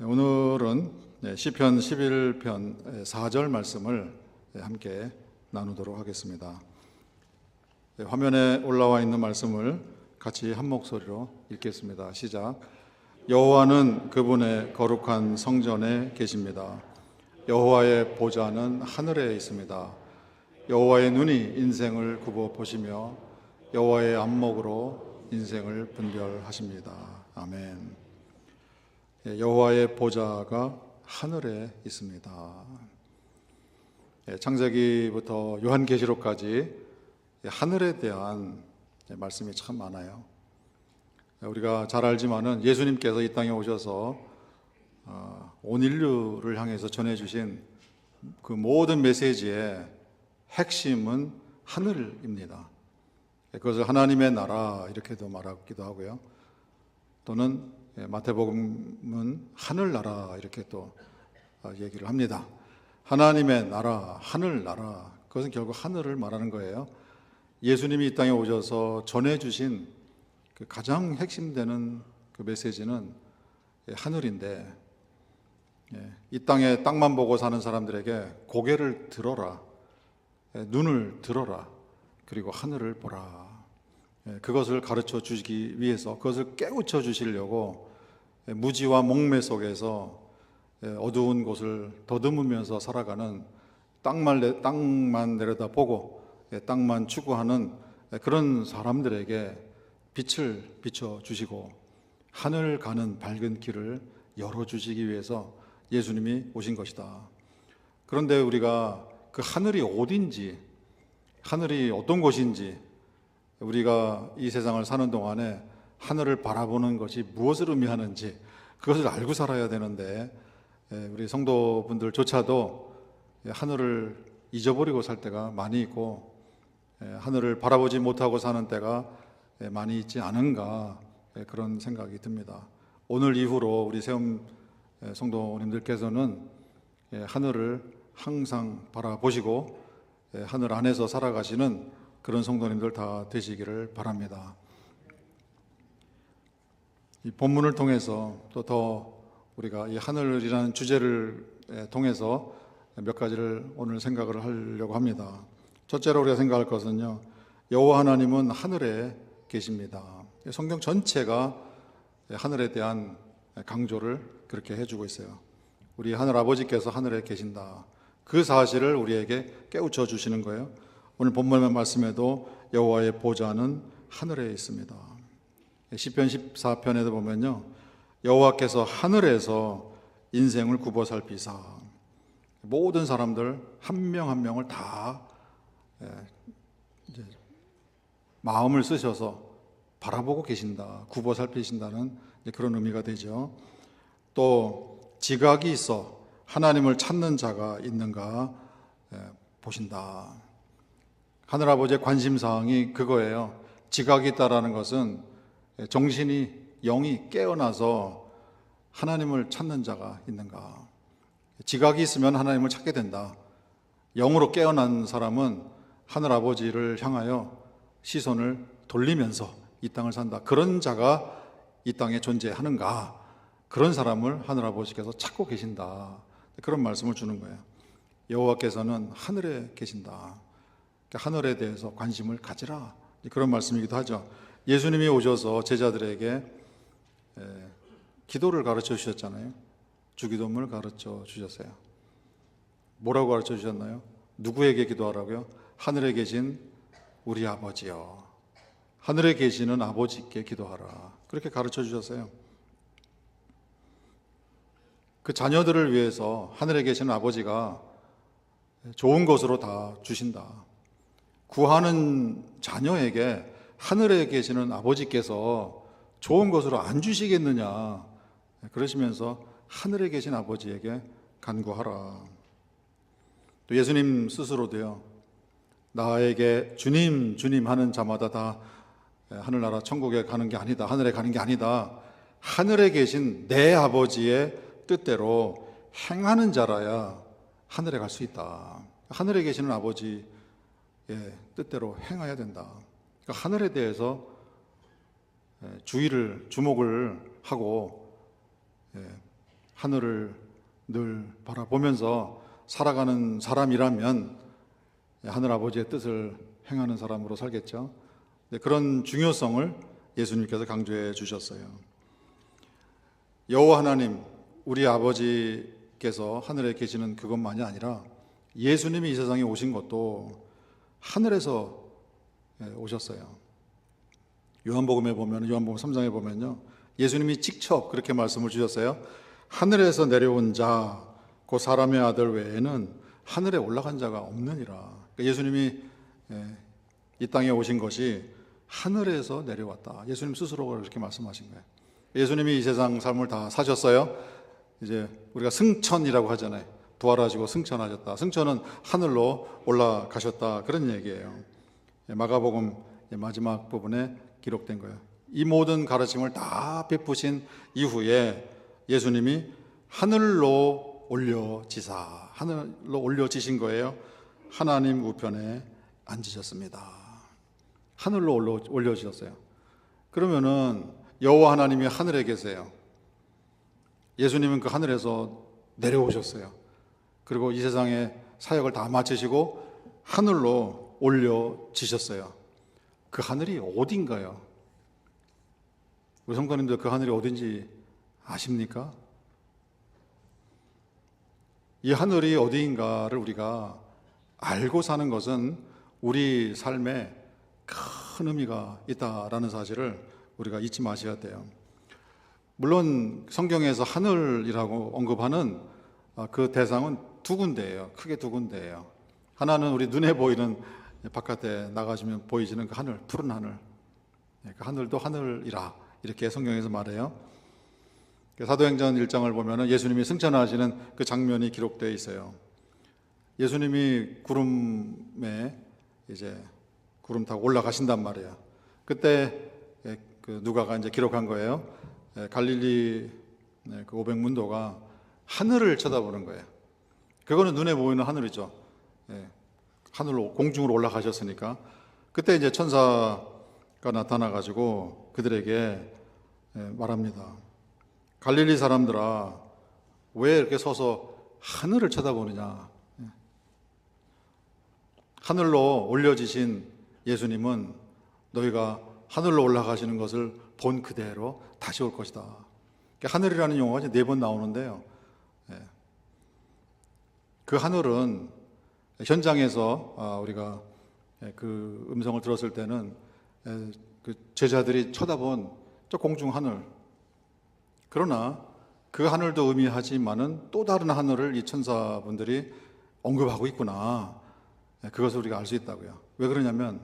오늘은 시편 11편 4절 말씀을 함께 나누도록 하겠습니다. 화면에 올라와 있는 말씀을 같이 한 목소리로 읽겠습니다. 시작. 여호와는 그분의 거룩한 성전에 계십니다. 여호와의 보좌는 하늘에 있습니다. 여호와의 눈이 인생을 굽어 보시며 여호와의 안목으로 인생을 분별하십니다. 아멘. 여호와의 보좌가 하늘에 있습니다. 창세기부터 요한계시록까지 하늘에 대한 말씀이 참 많아요. 우리가 잘 알지만은 예수님께서 이 땅에 오셔서 온 인류를 향해서 전해주신 그 모든 메시지의 핵심은 하늘입니다. 그것을 하나님의 나라 이렇게도 말하기도 하고요. 또는 마태복음은 하늘나라 이렇게 또 얘기를 합니다. 하나님의 나라, 하늘나라, 그것은 결국 하늘을 말하는 거예요. 예수님이 이 땅에 오셔서 전해주신 그 가장 핵심되는 그 메시지는 하늘인데, 이 땅에 땅만 보고 사는 사람들에게 고개를 들어라, 눈을 들어라, 그리고 하늘을 보라. 그것을 가르쳐 주시기 위해서, 그것을 깨우쳐 주시려고 무지와 목매 속에서 어두운 곳을 더듬으면서 살아가는 땅만 내려다보고 땅만 추구하는 그런 사람들에게 빛을 비춰주시고 하늘 가는 밝은 길을 열어주시기 위해서 예수님이 오신 것이다. 그런데 우리가 그 하늘이 어딘지, 하늘이 어떤 곳인지, 우리가 이 세상을 사는 동안에 하늘을 바라보는 것이 무엇을 의미하는지 그것을 알고 살아야 되는데, 우리 성도분들조차도 하늘을 잊어버리고 살 때가 많이 있고 하늘을 바라보지 못하고 사는 때가 많이 있지 않은가, 그런 생각이 듭니다. 오늘 이후로 우리 세움 성도님들께서는 하늘을 항상 바라보시고 하늘 안에서 살아가시는 그런 성도님들 다 되시기를 바랍니다. 이 본문을 통해서 또 더 우리가 이 하늘이라는 주제를 통해서 몇 가지를 오늘 생각을 하려고 합니다. 첫째로 우리가 생각할 것은요, 여호와 하나님은 하늘에 계십니다. 성경 전체가 하늘에 대한 강조를 그렇게 해주고 있어요. 우리 하늘 아버지께서 하늘에 계신다, 그 사실을 우리에게 깨우쳐 주시는 거예요. 오늘 본문의 말씀에도 여호와의 보좌는 하늘에 있습니다. 시편 14편에도 보면요, 여호와께서 하늘에서 인생을 굽어 살피사, 모든 사람들 한 명 한 명을 다 마음을 쓰셔서 바라보고 계신다, 굽어 살피신다는 그런 의미가 되죠. 또 지각이 있어 하나님을 찾는 자가 있는가 보신다. 하늘아버지의 관심사항이 그거예요. 지각이 있다라는 것은 정신이, 영이 깨어나서 하나님을 찾는 자가 있는가. 지각이 있으면 하나님을 찾게 된다. 영으로 깨어난 사람은 하늘아버지를 향하여 시선을 돌리면서 이 땅을 산다. 그런 자가 이 땅에 존재하는가. 그런 사람을 하늘아버지께서 찾고 계신다. 그런 말씀을 주는 거예요. 여호와께서는 하늘에 계신다. 하늘에 대해서 관심을 가지라, 그런 말씀이기도 하죠. 예수님이 오셔서 제자들에게 기도를 가르쳐 주셨잖아요. 주기도문을 가르쳐 주셨어요. 뭐라고 가르쳐 주셨나요? 누구에게 기도하라고요? 하늘에 계신 우리 아버지여, 하늘에 계시는 아버지께 기도하라, 그렇게 가르쳐 주셨어요. 그 자녀들을 위해서 하늘에 계시는 아버지가 좋은 것으로 다 주신다. 구하는 자녀에게 하늘에 계시는 아버지께서 좋은 것으로 안 주시겠느냐, 그러시면서 하늘에 계신 아버지에게 간구하라. 또 예수님 스스로도요, 나에게 주님 주님 하는 자마다 다 하늘나라 천국에 가는 게 아니다, 하늘에 가는 게 아니다, 하늘에 계신 내 아버지의 뜻대로 행하는 자라야 하늘에 갈 수 있다. 하늘에 계시는 아버지 뜻대로 행해야 된다. 그러니까 하늘에 대해서 주목을 하고 하늘을 늘 바라보면서 살아가는 사람이라면 하늘 아버지의 뜻을 행하는 사람으로 살겠죠. 그런 중요성을 예수님께서 강조해 주셨어요. 여호와 하나님, 우리 아버지께서 하늘에 계시는 그것만이 아니라 예수님이 이 세상에 오신 것도 하늘에서 오셨어요. 요한복음에 보면, 요한복음 3장에 보면요, 예수님이 직접 그렇게 말씀을 주셨어요. 하늘에서 내려온 자, 그 사람의 아들 외에는 하늘에 올라간 자가 없느니라. 그러니까 예수님이 이 땅에 오신 것이 하늘에서 내려왔다. 예수님 스스로가 그렇게 말씀하신 거예요. 예수님이 이 세상 삶을 다 사셨어요. 이제 우리가 승천이라고 하잖아요. 부활하시고 승천하셨다. 승천은 하늘로 올라가셨다. 그런 얘기예요. 마가복음 마지막 부분에 기록된 거예요. 이 모든 가르침을 다 베푸신 이후에 예수님이 하늘로 올려지사, 하늘로 올려지신 거예요. 하나님 우편에 앉으셨습니다. 하늘로 올려지셨어요. 그러면은 여호와 하나님이 하늘에 계세요. 예수님은 그 하늘에서 내려오셨어요. 그리고 이 세상에 사역을 다 마치시고 하늘로 올려지셨어요. 그 하늘이 어딘가요? 우리 성도님들 그 하늘이 어딘지 아십니까? 이 하늘이 어디인가를 우리가 알고 사는 것은 우리 삶에 큰 의미가 있다라는 사실을 우리가 잊지 마셔야 돼요. 물론 성경에서 하늘이라고 언급하는 그 대상은 두 군데예요. 크게 두 군데예요. 하나는 우리 눈에 보이는 바깥에 나가시면 보이시는 그 하늘, 푸른 하늘. 그 하늘도 하늘이라 이렇게 성경에서 말해요. 사도행전 1장을 보면 예수님이 승천하시는 그 장면이 기록되어 있어요. 예수님이 구름에 이제 구름 타고 올라가신단 말이에요. 그때 그 누가가 이제 기록한 거예요. 갈릴리 그 500문도가 하늘을 쳐다보는 거예요. 그거는 눈에 보이는 하늘이죠. 하늘로 공중으로 올라가셨으니까. 그때 이제 천사가 나타나 가지고 그들에게 말합니다. 갈릴리 사람들아, 왜 이렇게 서서 하늘을 쳐다보느냐? 하늘로 올려지신 예수님은 너희가 하늘로 올라가시는 것을 본 그대로 다시 올 것이다. 하늘이라는 용어가 4번 나오는데요. 그 하늘은 현장에서 우리가 그 음성을 들었을 때는 그 제자들이 쳐다본 저 공중 하늘, 그러나 그 하늘도 의미하지만은 또 다른 하늘을 이 천사분들이 언급하고 있구나. 그것을 우리가 알 수 있다고요. 왜 그러냐면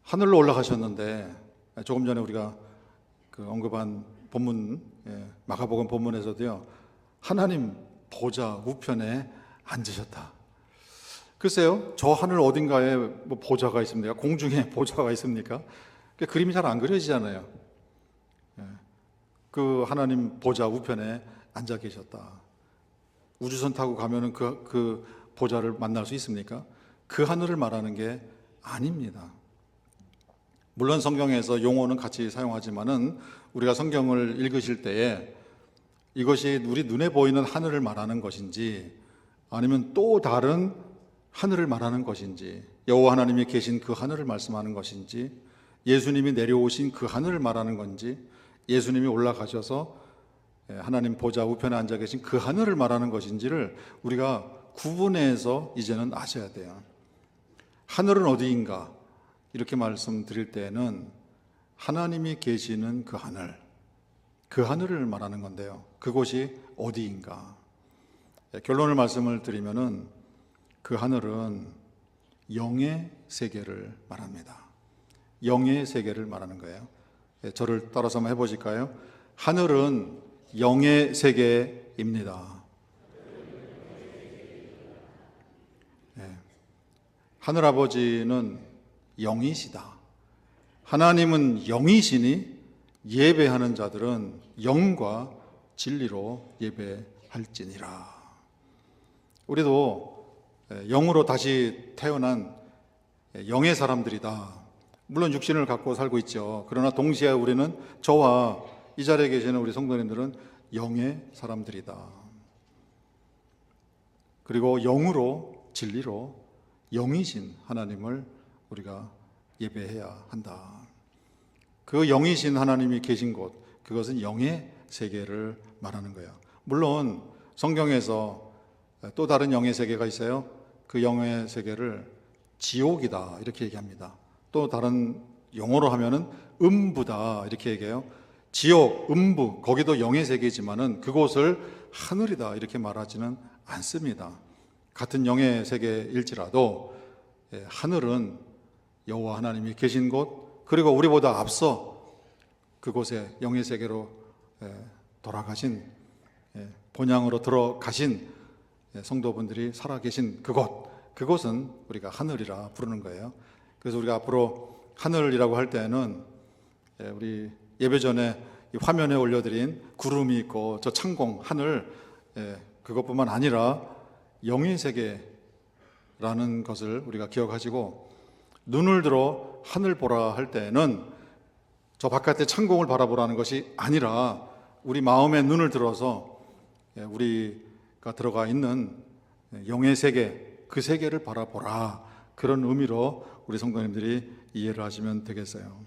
하늘로 올라가셨는데 조금 전에 우리가 그 언급한 본문, 마가복음 본문에서도요, 하나님 보좌 우편에 앉으셨다. 글쎄요, 저 하늘 어딘가에 뭐 보좌가 있습니까? 공중에 보좌가 있습니까? 그림이 잘 안 그려지잖아요. 그 하나님 보좌 우편에 앉아 계셨다. 우주선 타고 가면은 그 보좌를 만날 수 있습니까? 그 하늘을 말하는 게 아닙니다. 물론 성경에서 용어는 같이 사용하지만은 우리가 성경을 읽으실 때에 이것이 우리 눈에 보이는 하늘을 말하는 것인지 아니면 또 다른 하늘을 말하는 것인지, 여호와 하나님이 계신 그 하늘을 말씀하는 것인지, 예수님이 내려오신 그 하늘을 말하는 건지, 예수님이 올라가셔서 하나님 보좌 우편에 앉아 계신 그 하늘을 말하는 것인지를 우리가 구분해서 이제는 아셔야 돼요. 하늘은 어디인가? 이렇게 말씀드릴 때에는 하나님이 계시는 그 하늘을 말하는 건데요. 그곳이 어디인가? 결론을 말씀을 드리면은 그 하늘은 영의 세계를 말합니다. 영의 세계를 말하는 거예요. 저를 따라서 한번 해보실까요? 하늘은 영의 세계입니다. 하늘 아버지는 영이시다. 하나님은 영이시니 예배하는 자들은 영과 진리로 예배할지니라. 우리도 영으로 다시 태어난 영의 사람들이다. 물론 육신을 갖고 살고 있죠. 그러나 동시에 우리는 저와 이 자리에 계시는 우리 성도님들은 영의 사람들이다. 그리고 영으로, 진리로 영이신 하나님을 우리가 예배해야 한다. 그 영이신 하나님이 계신 곳, 그것은 영의 세계를 말하는 거예요. 물론 성경에서 또 다른 영의 세계가 있어요. 그 영의 세계를 지옥이다 이렇게 얘기합니다. 또 다른 용어로 하면은 음부다 이렇게 얘기해요. 지옥, 음부, 거기도 영의 세계지만은 그곳을 하늘이다 이렇게 말하지는 않습니다. 같은 영의 세계일지라도 하늘은 여호와 하나님이 계신 곳, 그리고 우리보다 앞서 그곳에 영의 세계로 돌아가신, 본향으로 들어가신 성도분들이 살아계신 그곳은 우리가 하늘이라 부르는 거예요. 그래서 우리가 앞으로 하늘이라고 할 때는 우리 예배 전에 화면에 올려드린 구름이 있고 저 창공, 하늘, 그것뿐만 아니라 영의 세계라는 것을 우리가 기억하시고, 눈을 들어 하늘 보라 할 때는 저 바깥의 창공을 바라보라는 것이 아니라 우리 마음의 눈을 들어서 우리가 들어가 있는 영의 세계, 그 세계를 바라보라, 그런 의미로 우리 성도님들이 이해를 하시면 되겠어요.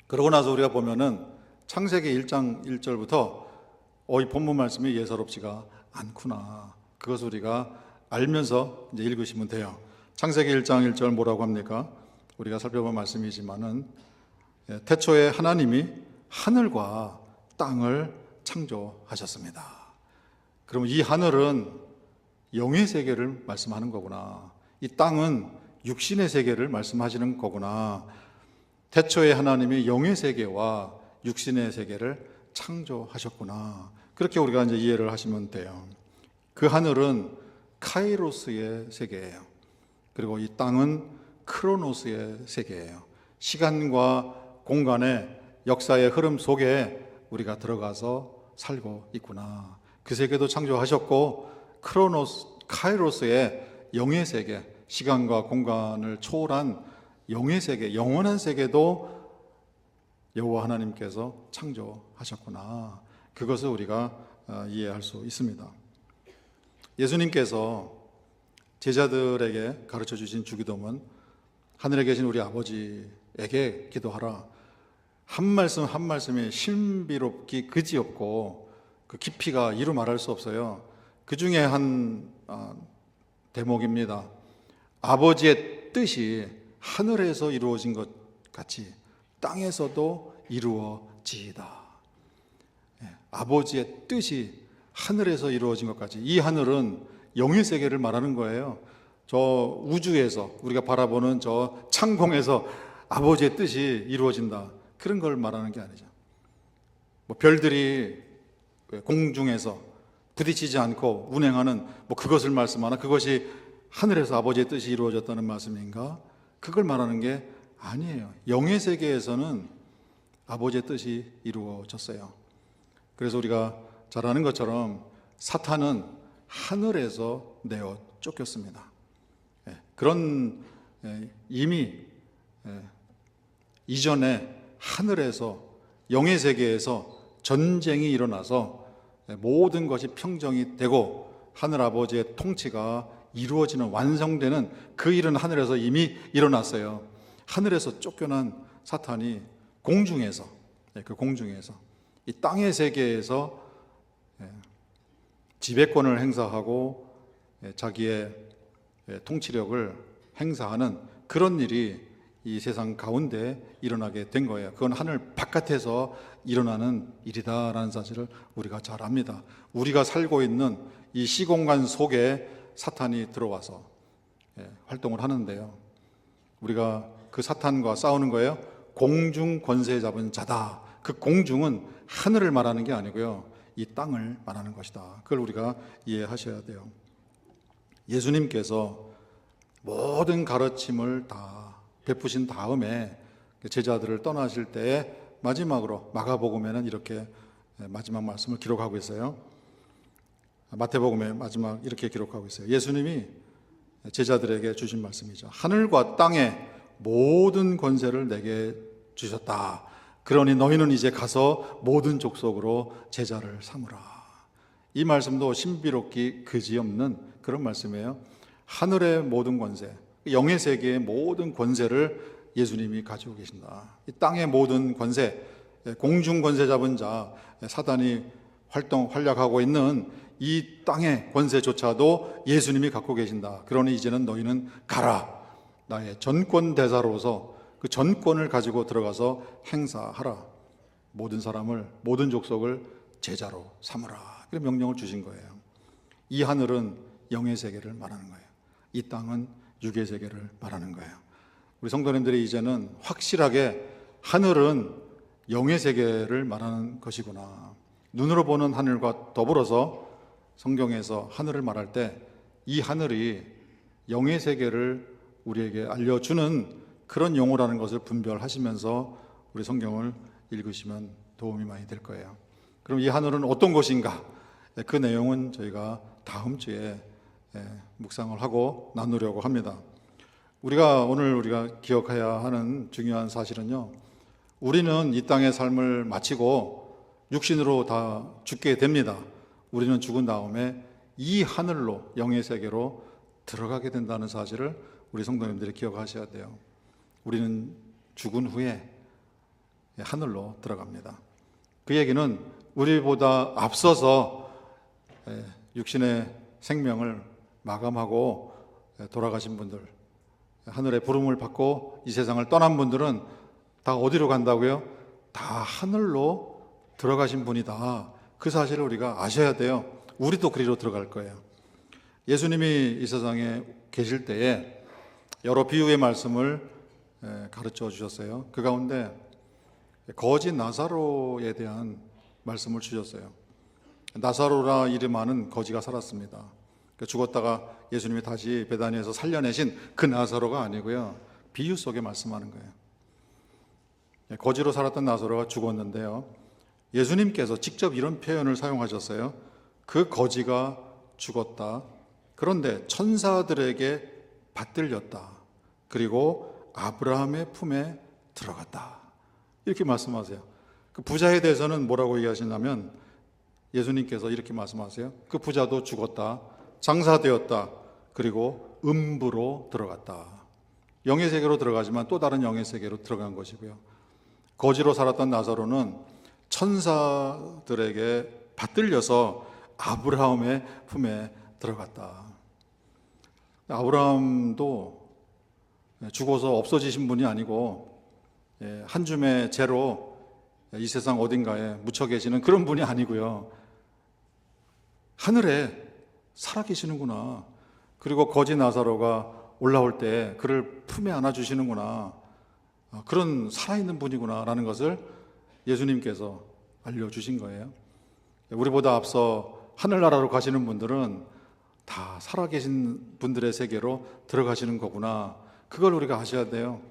그러고 나서 우리가 보면은 창세기 1장 1절부터 이 본문 말씀이 예사롭지가 않구나, 그것을 우리가 알면서 이제 읽으시면 돼요. 창세기 1장 1절 뭐라고 합니까? 우리가 살펴본 말씀이지만은 태초에 하나님이 하늘과 땅을 창조하셨습니다. 그럼 이 하늘은 영의 세계를 말씀하는 거구나, 이 땅은 육신의 세계를 말씀하시는 거구나. 태초에 하나님이 영의 세계와 육신의 세계를 창조하셨구나, 그렇게 우리가 이제 이해를 하시면 돼요. 그 하늘은 카이로스의 세계예요. 그리고 이 땅은 크로노스의 세계예요. 시간과 공간의 역사의 흐름 속에 우리가 들어가서 살고 있구나. 그 세계도 창조하셨고, 카이로스의 영의 세계, 시간과 공간을 초월한 영의 세계, 영원한 세계도 여호와 하나님께서 창조하셨구나. 그것을 우리가 이해할 수 있습니다. 예수님께서 제자들에게 가르쳐 주신 주기도문, 하늘에 계신 우리 아버지에게 기도하라. 한 말씀 한 말씀이 신비롭기 그지없고 그 깊이가 이루 말할 수 없어요. 그 중에 한 대목입니다. 아버지의 뜻이 하늘에서 이루어진 것 같이 땅에서도 이루어지이다. 아버지의 뜻이 하늘에서 이루어진 것 같이, 이 하늘은 영의 세계를 말하는 거예요. 저 우주에서 우리가 바라보는 저 창공에서 아버지의 뜻이 이루어진다, 그런 걸 말하는 게 아니죠. 별들이 공중에서 부딪히지 않고 운행하는 그것을 말씀하나, 그것이 하늘에서 아버지의 뜻이 이루어졌다는 말씀인가? 그걸 말하는 게 아니에요. 영의 세계에서는 아버지의 뜻이 이루어졌어요. 그래서 우리가 잘 아는 것처럼 사탄은 하늘에서 내어 쫓겼습니다. 그런 이미 이전에 하늘에서, 영의 세계에서 전쟁이 일어나서 모든 것이 평정이 되고 하늘 아버지의 통치가 이루어지는, 완성되는 그 일은 하늘에서 이미 일어났어요. 하늘에서 쫓겨난 사탄이 공중에서, 이 땅의 세계에서 지배권을 행사하고 자기의 통치력을 행사하는 그런 일이 이 세상 가운데 일어나게 된 거예요. 그건 하늘 바깥에서 일어나는 일이다라는 사실을 우리가 잘 압니다. 우리가 살고 있는 이 시공간 속에 사탄이 들어와서 활동을 하는데요, 우리가 그 사탄과 싸우는 거예요. 공중 권세 잡은 자다. 그 공중은 하늘을 말하는 게 아니고요, 이 땅을 말하는 것이다. 그걸 우리가 이해하셔야 돼요. 예수님께서 모든 가르침을 다 베푸신 다음에 제자들을 떠나실 때에 마지막으로 마가복음에는 이렇게 마지막 말씀을 기록하고 있어요. 마태복음에 마지막 이렇게 기록하고 있어요. 예수님이 제자들에게 주신 말씀이죠. 하늘과 땅의 모든 권세를 내게 주셨다. 그러니 너희는 이제 가서 모든 족속으로 제자를 삼으라. 이 말씀도 신비롭기 그지없는 그런 말씀이에요. 하늘의 모든 권세, 영의 세계의 모든 권세를 예수님이 가지고 계신다. 이 땅의 모든 권세, 공중 권세 잡은 자, 사단이 활약하고 있는 이 땅의 권세조차도 예수님이 갖고 계신다. 그러니 이제는 너희는 가라. 나의 전권 대사로서 그 전권을 가지고 들어가서 행사하라. 모든 사람을, 모든 족속을 제자로 삼으라. 그런 명령을 주신 거예요. 이 하늘은 영의 세계를 말하는 거예요. 이 땅은 육의 세계를 말하는 거예요. 우리 성도님들이 이제는 확실하게 하늘은 영의 세계를 말하는 것이구나. 눈으로 보는 하늘과 더불어서 성경에서 하늘을 말할 때 이 하늘이 영의 세계를 우리에게 알려주는 그런 용어라는 것을 분별하시면서 우리 성경을 읽으시면 도움이 많이 될 거예요. 그럼 이 하늘은 어떤 곳인가? 그 내용은 저희가 다음 주에 묵상을 하고 나누려고 합니다. 오늘 우리가 기억해야 하는 중요한 사실은요, 우리는 이 땅의 삶을 마치고 육신으로 다 죽게 됩니다. 우리는 죽은 다음에 이 하늘로, 영의 세계로 들어가게 된다는 사실을 우리 성도님들이 기억하셔야 돼요. 우리는 죽은 후에 하늘로 들어갑니다. 그 얘기는 우리보다 앞서서 육신의 생명을 마감하고 돌아가신 분들, 하늘의 부름을 받고 이 세상을 떠난 분들은 다 어디로 간다고요? 다 하늘로 들어가신 분이다. 그 사실을 우리가 아셔야 돼요. 우리도 그리로 들어갈 거예요. 예수님이 이 세상에 계실 때에 여러 비유의 말씀을 가르쳐 주셨어요. 그 가운데 거지 나사로에 대한 말씀을 주셨어요. 나사로라 이름하는 거지가 살았습니다. 죽었다가 예수님이 다시 베다니에서 살려내신 그 나사로가 아니고요, 비유 속에 말씀하는 거예요. 거지로 살았던 나사로가 죽었는데요, 예수님께서 직접 이런 표현을 사용하셨어요. 그 거지가 죽었다. 그런데 천사들에게 받들렸다. 그리고 아브라함의 품에 들어갔다. 이렇게 말씀하세요. 그 부자에 대해서는 뭐라고 얘기하시냐면, 예수님께서 이렇게 말씀하세요. 그 부자도 죽었다. 장사되었다. 그리고 음부로 들어갔다. 영의 세계로 들어가지만 또 다른 영의 세계로 들어간 것이고요. 거지로 살았던 나사로는 천사들에게 받들려서 아브라함의 품에 들어갔다. 아브라함도 죽어서 없어지신 분이 아니고 한 줌의 재로 이 세상 어딘가에 묻혀 계시는 그런 분이 아니고요, 하늘에 살아계시는구나. 그리고 거지 나사로가 올라올 때 그를 품에 안아주시는구나. 그런 살아있는 분이구나 라는 것을 예수님께서 알려주신 거예요. 우리보다 앞서 하늘나라로 가시는 분들은 다 살아계신 분들의 세계로 들어가시는 거구나. 그걸 우리가 아셔야 돼요.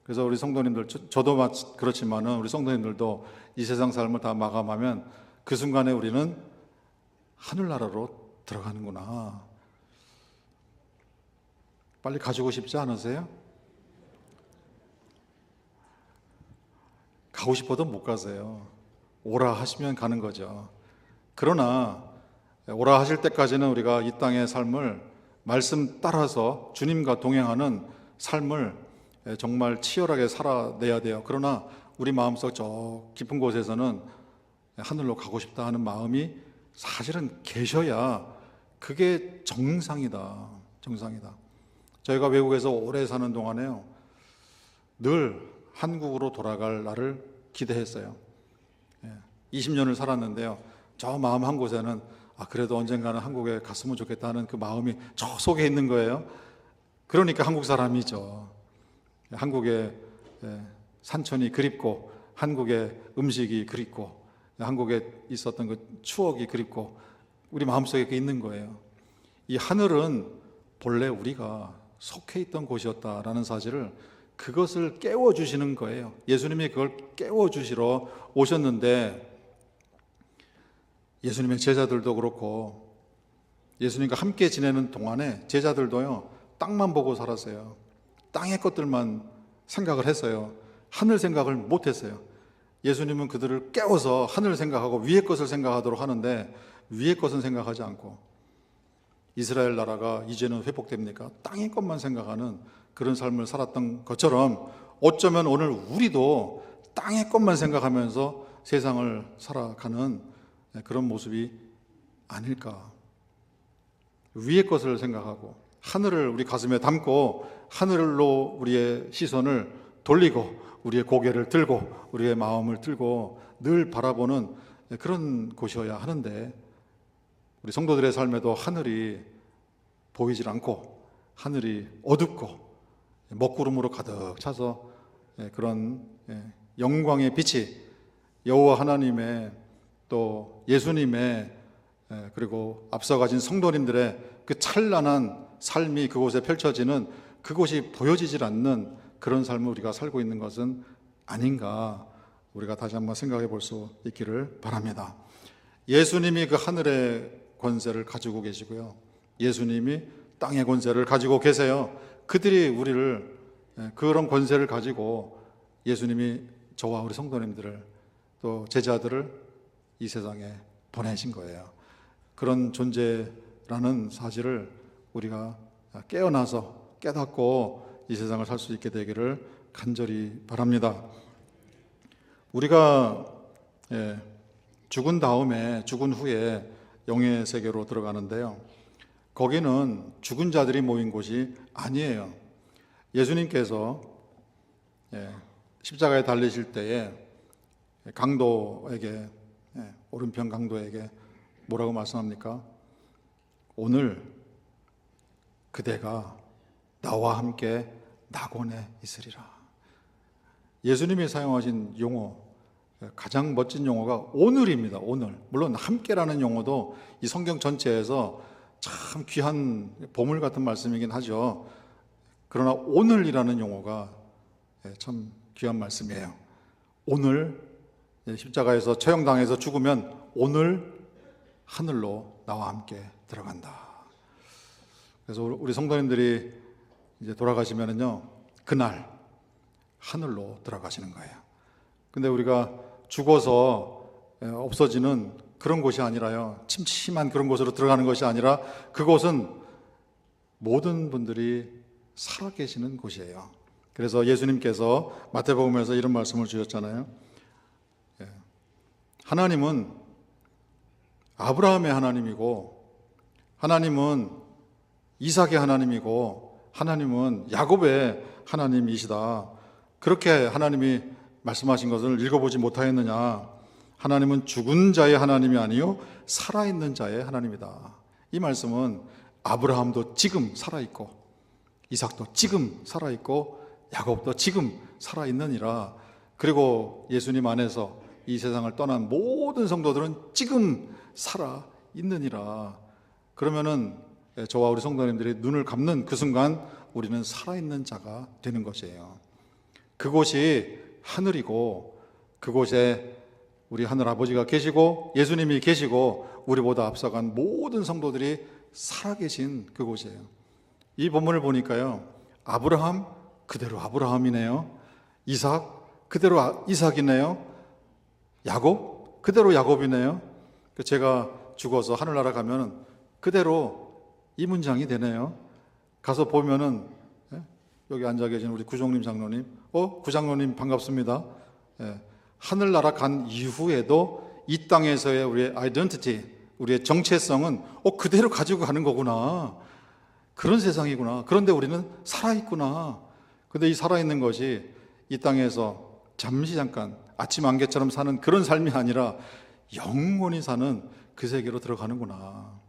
그래서 우리 성도님들, 저도 그렇지만은 우리 성도님들도 이 세상 삶을 다 마감하면 그 순간에 우리는 하늘나라로 들어가는구나. 빨리 가지고 싶지 않으세요? 가고 싶어도 못 가세요. 오라 하시면 가는 거죠. 그러나 오라 하실 때까지는 우리가 이 땅의 삶을 말씀 따라서 주님과 동행하는 삶을 정말 치열하게 살아내야 돼요. 그러나 우리 마음속 저 깊은 곳에서는 하늘로 가고 싶다 하는 마음이 사실은 계셔야 그게 정상이다. 정상이다. 저희가 외국에서 오래 사는 동안에요, 늘 한국으로 돌아갈 날을 기대했어요. 20년을 살았는데요, 저 마음 한 곳에는 그래도 언젠가는 한국에 갔으면 좋겠다는 그 마음이 저 속에 있는 거예요. 그러니까 한국 사람이죠. 한국의 산천이 그립고, 한국의 음식이 그립고, 한국에 있었던 그 추억이 그립고, 우리 마음속에 그게 있는 거예요. 이 하늘은 본래 우리가 속해 있던 곳이었다라는 사실을, 그것을 깨워주시는 거예요. 예수님이 그걸 깨워주시러 오셨는데, 예수님의 제자들도 그렇고 예수님과 함께 지내는 동안에 제자들도요, 땅만 보고 살았어요. 땅의 것들만 생각을 했어요. 하늘 생각을 못했어요. 예수님은 그들을 깨워서 하늘을 생각하고 위의 것을 생각하도록 하는데 위의 것은 생각하지 않고 이스라엘 나라가 이제는 회복됩니까? 땅의 것만 생각하는 그런 삶을 살았던 것처럼 어쩌면 오늘 우리도 땅의 것만 생각하면서 세상을 살아가는 그런 모습이 아닐까. 위의 것을 생각하고 하늘을 우리 가슴에 담고 하늘로 우리의 시선을 돌리고 우리의 고개를 들고 우리의 마음을 들고 늘 바라보는 그런 곳이어야 하는데 우리 성도들의 삶에도 하늘이 보이질 않고 하늘이 어둡고 먹구름으로 가득 차서 그런 영광의 빛이 여호와 하나님의 또 예수님의 그리고 앞서 가진 성도님들의 그 찬란한 삶이 그곳에 펼쳐지는 그곳이 보여지질 않는 그런 삶을 우리가 살고 있는 것은 아닌가 우리가 다시 한번 생각해 볼 수 있기를 바랍니다. 예수님이 그 하늘의 권세를 가지고 계시고요. 예수님이 땅의 권세를 가지고 계세요. 그들이 우리를 그런 권세를 가지고 예수님이 저와 우리 성도님들을 또 제자들을 이 세상에 보내신 거예요. 그런 존재라는 사실을 우리가 깨어나서 깨닫고 이 세상을 살 수 있게 되기를 간절히 바랍니다. 우리가 죽은 다음에 죽은 후에 영의 세계로 들어가는데요. 거기는 죽은 자들이 모인 곳이 아니에요. 예수님께서 십자가에 달리실 때에 강도에게 오른편 강도에게 뭐라고 말씀합니까? 오늘 그대가 나와 함께 낙원에 있으리라. 예수님이 사용하신 용어 가장 멋진 용어가 오늘입니다. 오늘. 물론 함께라는 용어도 이 성경 전체에서 참 귀한 보물 같은 말씀이긴 하죠. 그러나 오늘이라는 용어가 참 귀한 말씀이에요. 오늘 십자가에서 처형당해서 죽으면 오늘 하늘로 나와 함께 들어간다. 그래서 우리 성도님들이 이제 돌아가시면은요, 그날 하늘로 들어가시는 거예요. 근데 우리가 죽어서 없어지는 그런 곳이 아니라요, 침침한 그런 곳으로 들어가는 것이 아니라 그곳은 모든 분들이 살아계시는 곳이에요. 그래서 예수님께서 마태복음에서 이런 말씀을 주셨잖아요. 하나님은 아브라함의 하나님이고 하나님은 이삭의 하나님이고 하나님은 야곱의 하나님이시다. 그렇게 하나님이 말씀하신 것을 읽어보지 못하였느냐? 하나님은 죽은 자의 하나님이 아니요 살아있는 자의 하나님이다. 이 말씀은 아브라함도 지금 살아있고 이삭도 지금 살아있고 야곱도 지금 살아있느니라. 그리고 예수님 안에서 이 세상을 떠난 모든 성도들은 지금 살아있느니라. 그러면은 저와 우리 성도님들이 눈을 감는 그 순간 우리는 살아있는 자가 되는 것이에요. 그곳이 하늘이고 그곳에 우리 하늘 아버지가 계시고 예수님이 계시고 우리보다 앞서간 모든 성도들이 살아계신 그곳이에요. 이 본문을 보니까요, 아브라함 그대로 아브라함이네요. 이삭 그대로 이삭이네요. 야곱 그대로 야곱이네요. 제가 죽어서 하늘나라 가면 그대로 이 문장이 되네요. 가서 보면은 여기 앉아 계신 우리 구종림 장로님, 구장로님 반갑습니다. 하늘나라 간 이후에도 이 땅에서의 우리의 아이덴티티, 우리의 정체성은 그대로 가지고 가는 거구나. 그런 세상이구나. 그런데 우리는 살아있구나. 근데 이 살아있는 것이 이 땅에서 잠시 잠깐 아침 안개처럼 사는 그런 삶이 아니라 영원히 사는 그 세계로 들어가는구나.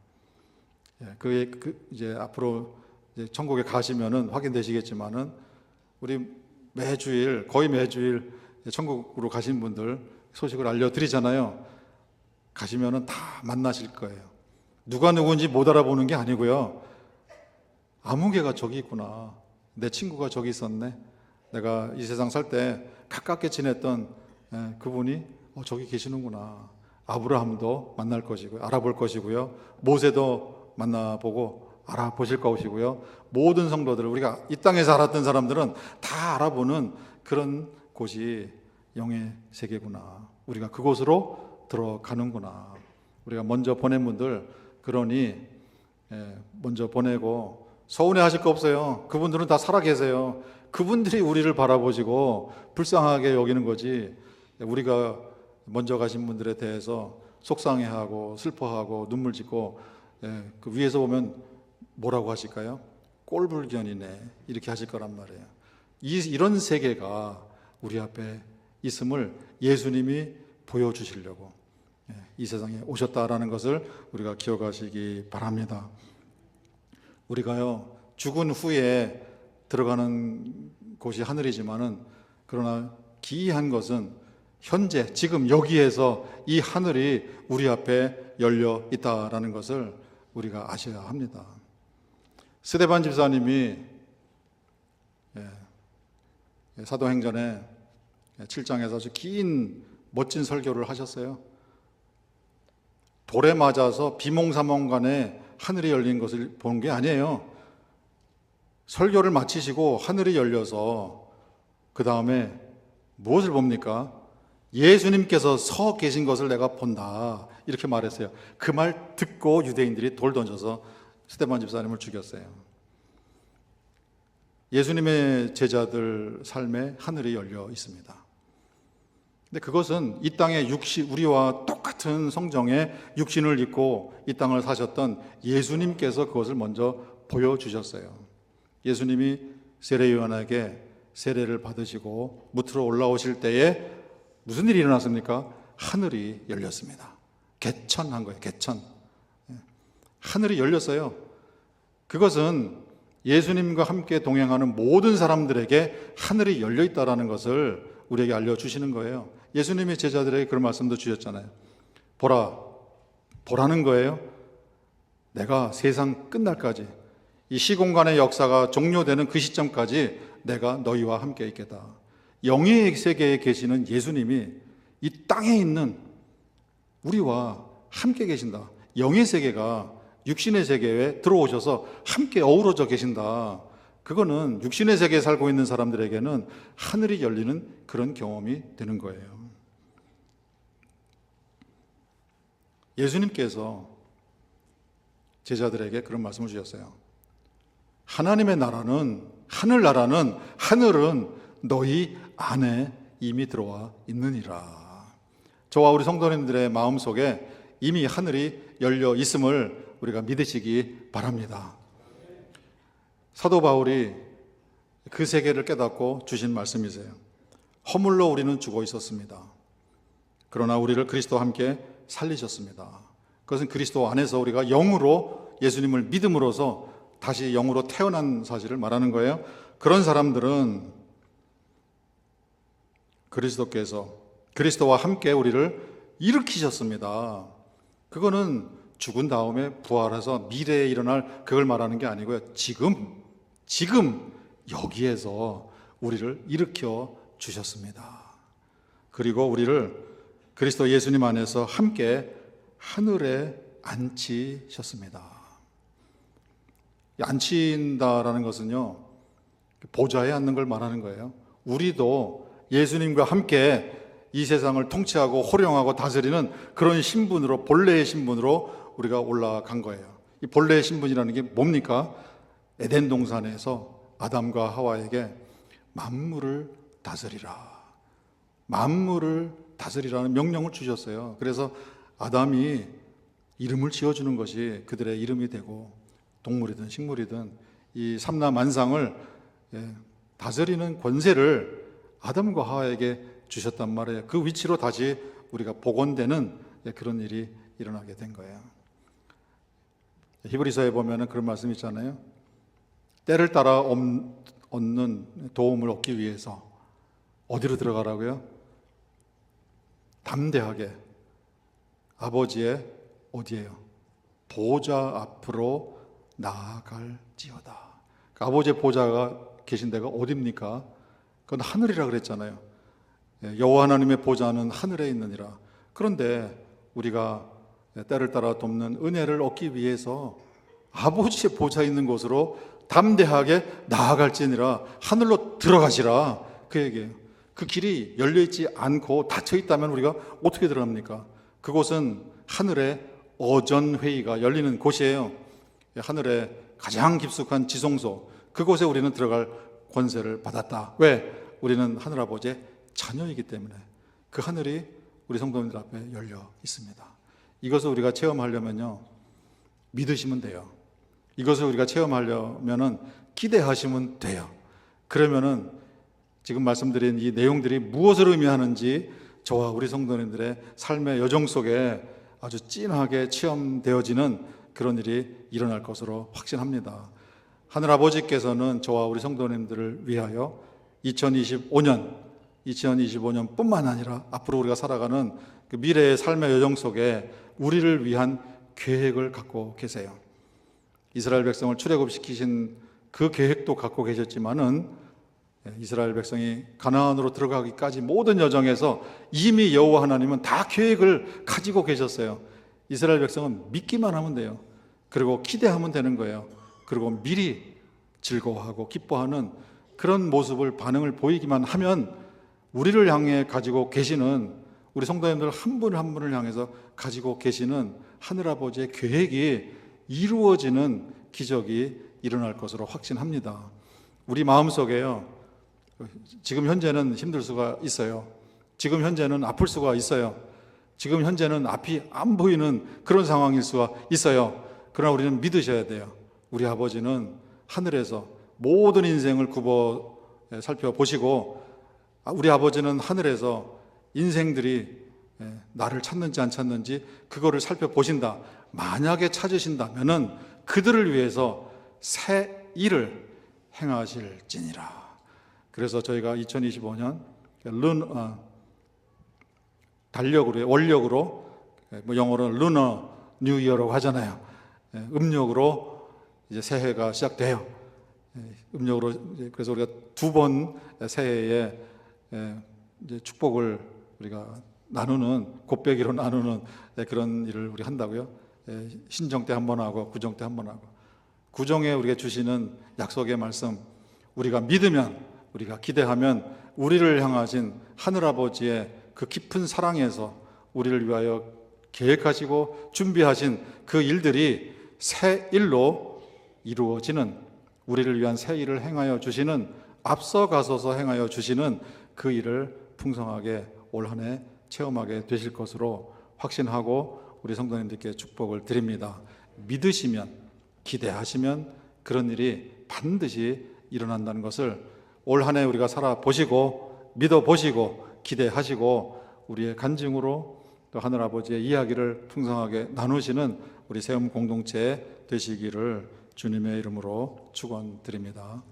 이제 앞으로 이제 천국에 가시면은 확인되시겠지만은 우리 거의 매주일 천국으로 가신 분들 소식을 알려드리잖아요. 가시면은 다 만나실 거예요. 누가 누군지 못 알아보는 게 아니고요. 아무개가 저기 있구나. 내 친구가 저기 있었네. 내가 이 세상 살 때 가깝게 지냈던 그분이 저기 계시는구나. 아브라함도 만날 것이고요. 알아볼 것이고요. 모세도 만나보고 알아보실 것이고요. 모든 성도들, 우리가 이 땅에 살았던 사람들은 다 알아보는 그런 곳이 영의 세계구나. 우리가 그곳으로 들어가는구나. 우리가 먼저 보낸 분들, 그러니 먼저 보내고 서운해하실 거 없어요. 그분들은 다 살아계세요. 그분들이 우리를 바라보시고 불쌍하게 여기는 거지, 우리가 먼저 가신 분들에 대해서 속상해하고 슬퍼하고 눈물 짓고, 그 위에서 보면 뭐라고 하실까요? 꼴불견이네, 이렇게 하실 거란 말이에요. 이런 세계가 우리 앞에 있음을 예수님이 보여주시려고 이 세상에 오셨다라는 것을 우리가 기억하시기 바랍니다. 우리가요, 죽은 후에 들어가는 곳이 하늘이지만은, 그러나 기이한 것은 현재 지금 여기에서 이 하늘이 우리 앞에 열려 있다라는 것을 우리가 아셔야 합니다. 스데반 집사님이 사도행전에 7장에서 아주 긴 멋진 설교를 하셨어요. 돌에 맞아서 비몽사몽간에 하늘이 열린 것을 본 게 아니에요. 설교를 마치시고 하늘이 열려서 그 다음에 무엇을 봅니까? 예수님께서 서 계신 것을 내가 본다, 이렇게 말했어요. 그 말 듣고 유대인들이 돌 던져서 스데반 집사님을 죽였어요. 예수님의 제자들 삶에 하늘이 열려 있습니다. 근데 그것은 이 땅의 우리와 똑같은 성정에 육신을 입고 이 땅을 사셨던 예수님께서 그것을 먼저 보여주셨어요. 예수님이 세례 요한에게 세례를 받으시고 무트로 올라오실 때에 무슨 일이 일어났습니까? 하늘이 열렸습니다. 개천한 거예요. 개천. 하늘이 열렸어요. 그것은 예수님과 함께 동행하는 모든 사람들에게 하늘이 열려 있다는 것을 우리에게 알려주시는 거예요. 예수님이 제자들에게 그런 말씀도 주셨잖아요. 보라는 거예요. 내가 세상 끝날까지, 이 시공간의 역사가 종료되는 그 시점까지 내가 너희와 함께 있겠다. 영의 세계에 계시는 예수님이 이 땅에 있는 우리와 함께 계신다. 영의 세계가 육신의 세계에 들어오셔서 함께 어우러져 계신다. 그거는 육신의 세계에 살고 있는 사람들에게는 하늘이 열리는 그런 경험이 되는 거예요. 예수님께서 제자들에게 그런 말씀을 주셨어요. 하나님의 나라는, 하늘은 너희 안에 이미 들어와 있느니라. 저와 우리 성도님들의 마음속에 이미 하늘이 열려 있음을 우리가 믿으시기 바랍니다. 사도 바울이 그 세계를 깨닫고 주신 말씀이세요. 허물로 우리는 죽어 있었습니다. 그러나 우리를 그리스도와 함께 살리셨습니다. 그것은 그리스도 안에서 우리가 영으로 예수님을 믿음으로써 다시 영으로 태어난 사실을 말하는 거예요. 그런 사람들은 그리스도와 함께 우리를 일으키셨습니다. 그거는 죽은 다음에 부활해서 미래에 일어날 그걸 말하는 게 아니고요. 지금 여기에서 우리를 일으켜 주셨습니다. 그리고 우리를 그리스도 예수님 안에서 함께 하늘에 앉히셨습니다. 앉힌다라는 것은요, 보좌에 앉는 걸 말하는 거예요. 우리도 예수님과 함께 이 세상을 통치하고 호령하고 다스리는 그런 신분으로, 본래의 신분으로 우리가 올라간 거예요. 이 본래의 신분이라는 게 뭡니까? 에덴 동산에서 아담과 하와에게 만물을 다스리라는 명령을 주셨어요. 그래서 아담이 이름을 지어주는 것이 그들의 이름이 되고, 동물이든 식물이든 이 삼라만상을 다스리는 권세를 아담과 하와에게 주셨단 말이에요. 그 위치로 다시 우리가 복원되는 그런 일이 일어나게 된 거예요. 히브리서에 보면은 그런 말씀이 있잖아요. 때를 따라 얻는 도움을 얻기 위해서 어디로 들어가라고요? 담대하게 아버지의 어디예요? 보좌 앞으로 나아갈지어다. 아버지의 보좌가 계신 데가 어디입니까? 그건 하늘이라 그랬잖아요. 여호와 하나님의 보좌는 하늘에 있느니라. 그런데 우리가 때를 따라 돕는 은혜를 얻기 위해서 아버지의 보좌 있는 곳으로 담대하게 나아갈지니라, 하늘로 들어가시라, 그 얘기예요. 그 길이 열려있지 않고 닫혀있다면 우리가 어떻게 들어갑니까? 그곳은 하늘의 어전회의가 열리는 곳이에요. 하늘의 가장 깊숙한 지성소, 그곳에 우리는 들어갈 권세를 받았다. 왜? 우리는 하늘아버지의 자녀이기 때문에. 그 하늘이 우리 성도님들 앞에 열려 있습니다. 이것을 우리가 체험하려면요, 믿으시면 돼요. 이것을 우리가 체험하려면은 기대하시면 돼요. 그러면은 지금 말씀드린 이 내용들이 무엇을 의미하는지 저와 우리 성도님들의 삶의 여정 속에 아주 진하게 체험되어지는 그런 일이 일어날 것으로 확신합니다. 하늘아버지께서는 저와 우리 성도님들을 위하여 2025년 뿐만 아니라 앞으로 우리가 살아가는 그 미래의 삶의 여정 속에 우리를 위한 계획을 갖고 계세요. 이스라엘 백성을 출애굽시키신 그 계획도 갖고 계셨지만은 이스라엘 백성이 가나안으로 들어가기까지 모든 여정에서 이미 여호와 하나님은 다 계획을 가지고 계셨어요. 이스라엘 백성은 믿기만 하면 돼요. 그리고 기대하면 되는 거예요. 그리고 미리 즐거워하고 기뻐하는 그런 모습을, 반응을 보이기만 하면 우리를 향해 가지고 계시는, 우리 성도님들 한 분 한 분을 향해서 가지고 계시는 하늘아버지의 계획이 이루어지는 기적이 일어날 것으로 확신합니다. 우리 마음속에요, 지금 현재는 힘들 수가 있어요. 지금 현재는 아플 수가 있어요. 지금 현재는 앞이 안 보이는 그런 상황일 수가 있어요. 그러나 우리는 믿으셔야 돼요. 우리 아버지는 하늘에서 모든 인생을 굽어 살펴보시고, 우리 아버지는 하늘에서 인생들이 나를 찾는지 안 찾는지 그거를 살펴보신다. 만약에 찾으신다면은 그들을 위해서 새 일을 행하실지니라. 그래서 저희가 2025년 달력으로, 원력으로, 영어로는 루너 뉴 이어라고 하잖아요. 음력으로 이제 새해가 시작돼요. 음력으로, 그래서 우리가 두 번 새해에 이제 축복을 우리가 나누는, 곱빼기로 나누는 그런 일을 우리 한다고요. 신정 때 한 번 하고 구정 때 한 번 하고. 구정에 우리가 주시는 약속의 말씀, 우리가 믿으면, 우리가 기대하면 우리를 향하신 하늘아버지의 그 깊은 사랑에서 우리를 위하여 계획하시고 준비하신 그 일들이 새 일로 이루어지는, 우리를 위한 새 일을 행하여 주시는, 앞서가서서 행하여 주시는 그 일을 풍성하게 올 한 해 체험하게 되실 것으로 확신하고 우리 성도님들께 축복을 드립니다. 믿으시면, 기대하시면 그런 일이 반드시 일어난다는 것을 올 한 해 우리가 살아보시고 믿어보시고 기대하시고 우리의 간증으로 또 하늘아버지의 이야기를 풍성하게 나누시는 우리 세움 공동체 되시기를 주님의 이름으로 축원드립니다.